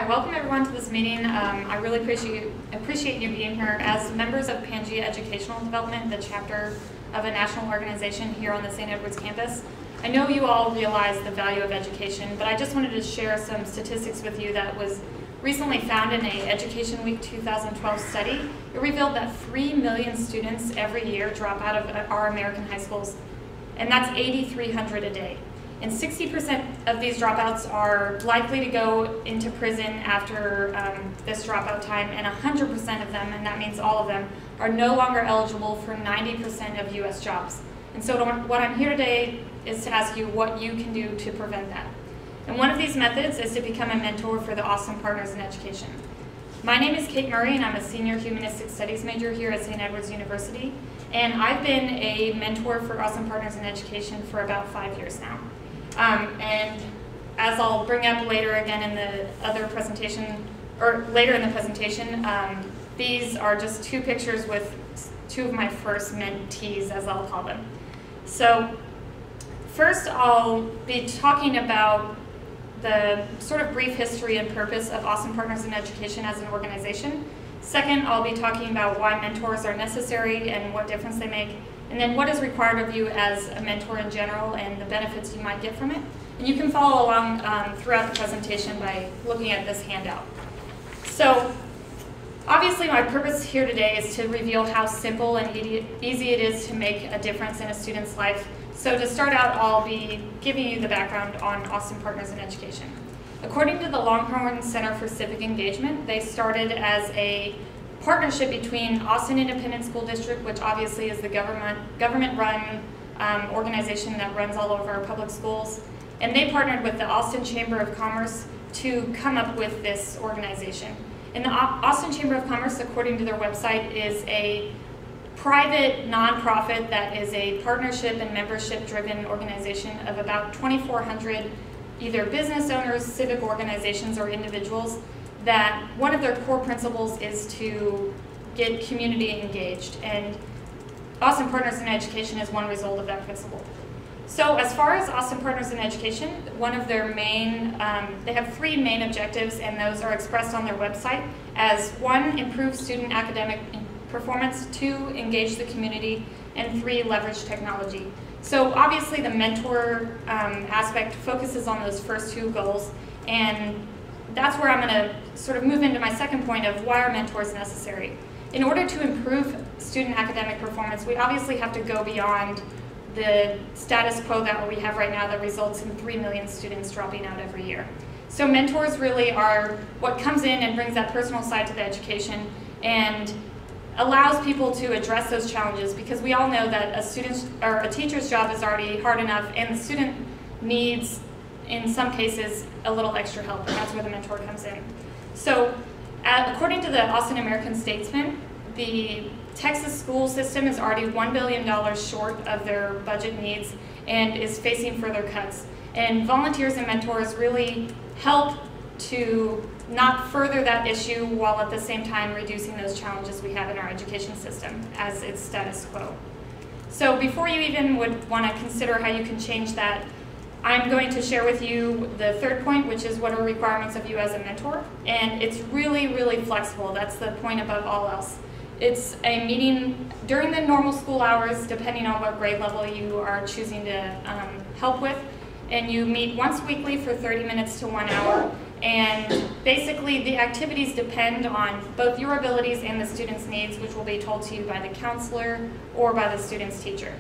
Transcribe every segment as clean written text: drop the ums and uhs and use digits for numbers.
welcome everyone to this meeting. I really appreciate you being here. As members of Pangea Educational Development, the chapter of a national organization here on the St. Edward's campus, I know you all realize the value of education, but I just wanted to share some statistics with you that was recently found in a Education Week 2012 study. It revealed that 3 million students every year drop out of our American high schools, and that's 8,300 a day. And 60% of these dropouts are likely to go into prison after this dropout time, and 100% of them, and that means all of them, are no longer eligible for 90% of U.S. jobs. And so what I'm here today is to ask you what you can do to prevent that. And one of these methods is to become a mentor for the Austin Partners in Education. My name is Kate Murray, and I'm a senior humanistic studies major here at St. Edward's University. And I've been a mentor for Austin Partners in Education for about 5 years now. And as I'll bring up later again in the other presentation, or later in the presentation, these are just two pictures with two of my first mentees, as I'll call them. So first I'll be talking about the sort of brief history and purpose of Austin Partners in Education as an organization. Second, I'll be talking about why mentors are necessary and what difference they make. And then what is required of you as a mentor in general and the benefits you might get from it. And you can follow along throughout the presentation by looking at this handout. So obviously my purpose here today is to reveal how simple and easy it is to make a difference in a student's life. So to start out, I'll be giving you the background on Austin Partners in Education. According to the Longhorn Center for Civic Engagement, they started as a partnership between Austin Independent School District, which obviously is the government-run organization that runs all over our public schools, and they partnered with the Austin Chamber of Commerce to come up with this organization. And the Austin Chamber of Commerce, according to their website, is a private nonprofit that is a partnership and membership-driven organization of about 2,400 either business owners, civic organizations, or individuals that one of their core principles is to get community engaged, and Austin Partners in Education is one result of that principle. So as far as Austin Partners in Education, one of their main, they have 3 main objectives, and those are expressed on their website as 1, improve student academic performance, 2, engage the community, and 3, leverage technology. So obviously the mentor aspect focuses on those first 2 goals, and that's where I'm going to sort of move into my second point of why are mentors necessary. In order to improve student academic performance, we obviously have to go beyond the status quo that we have right now that results in 3 million students dropping out every year. So mentors really are what comes in and brings that personal side to the education and allows people to address those challenges, because we all know that a teacher's job is already hard enough, and the student needs, in some cases, a little extra help, and that's where the mentor comes in. So according to the Austin American Statesman, the Texas school system is already $1 billion short of their budget needs and is facing further cuts. And volunteers and mentors really help to not further that issue while at the same time reducing those challenges we have in our education system as its status quo. So before you even would want to consider how you can change that, I'm going to share with you the third point, which is what are requirements of you as a mentor. And it's really, really flexible. That's the point above all else. It's a meeting during the normal school hours, depending on what grade level you are choosing to help with. And you meet once weekly for 30 minutes to 1 hour. And basically the activities depend on both your abilities and the student's needs, which will be told to you by the counselor or by the student's teacher.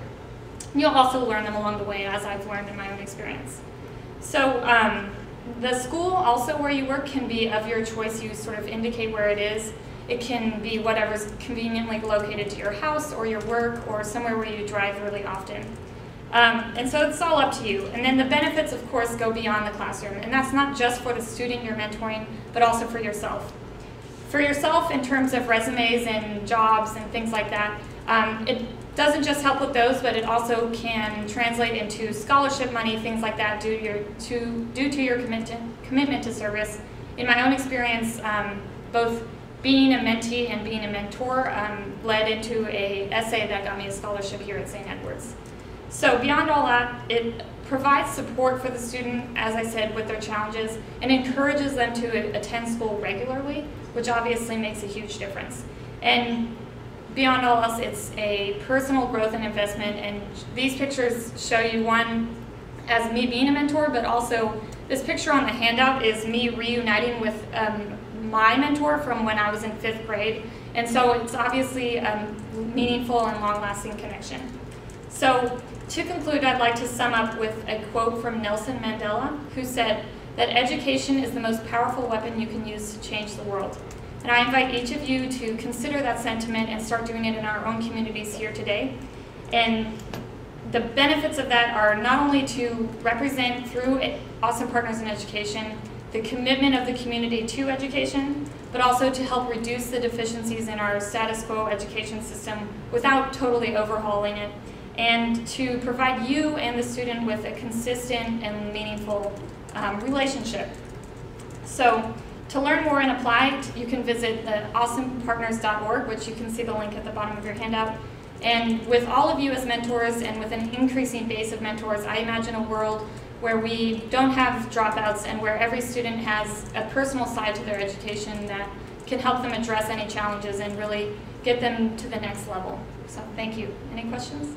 You'll also learn them along the way, as I've learned in my own experience. So the school also where you work can be of your choice. You sort of indicate where it is. It can be whatever's conveniently located to your house or your work or somewhere where you drive really often. And so it's all up to you. And then the benefits, of course, go beyond the classroom. And that's not just for the student you're mentoring, but also for yourself. For yourself, in terms of resumes and jobs and things like that, it doesn't just help with those, but it also can translate into scholarship money, things like that, due to your commitment to service. In my own experience, both being a mentee and being a mentor led into an essay that got me a scholarship here at St. Edward's. So beyond all that, provides support for the student, as I said, with their challenges, and encourages them to attend school regularly, which obviously makes a huge difference. And beyond all else, it's a personal growth and investment, and these pictures show you one as me being a mentor, but also this picture on the handout is me reuniting with my mentor from when I was in 5th grade, and so it's obviously a meaningful and long-lasting connection. So to conclude, I'd like to sum up with a quote from Nelson Mandela, who said that education is the most powerful weapon you can use to change the world. And I invite each of you to consider that sentiment and start doing it in our own communities here today. And the benefits of that are not only to represent through Austin Partners in Education the commitment of the community to education, but also to help reduce the deficiencies in our status quo education system without totally overhauling it, and to provide you and the student with a consistent and meaningful relationship. So to learn more and apply, you can visit the austinpartners.org, which you can see the link at the bottom of your handout. And with all of you as mentors and with an increasing base of mentors, I imagine a world where we don't have dropouts and where every student has a personal side to their education that can help them address any challenges and really get them to the next level. So thank you. Any questions?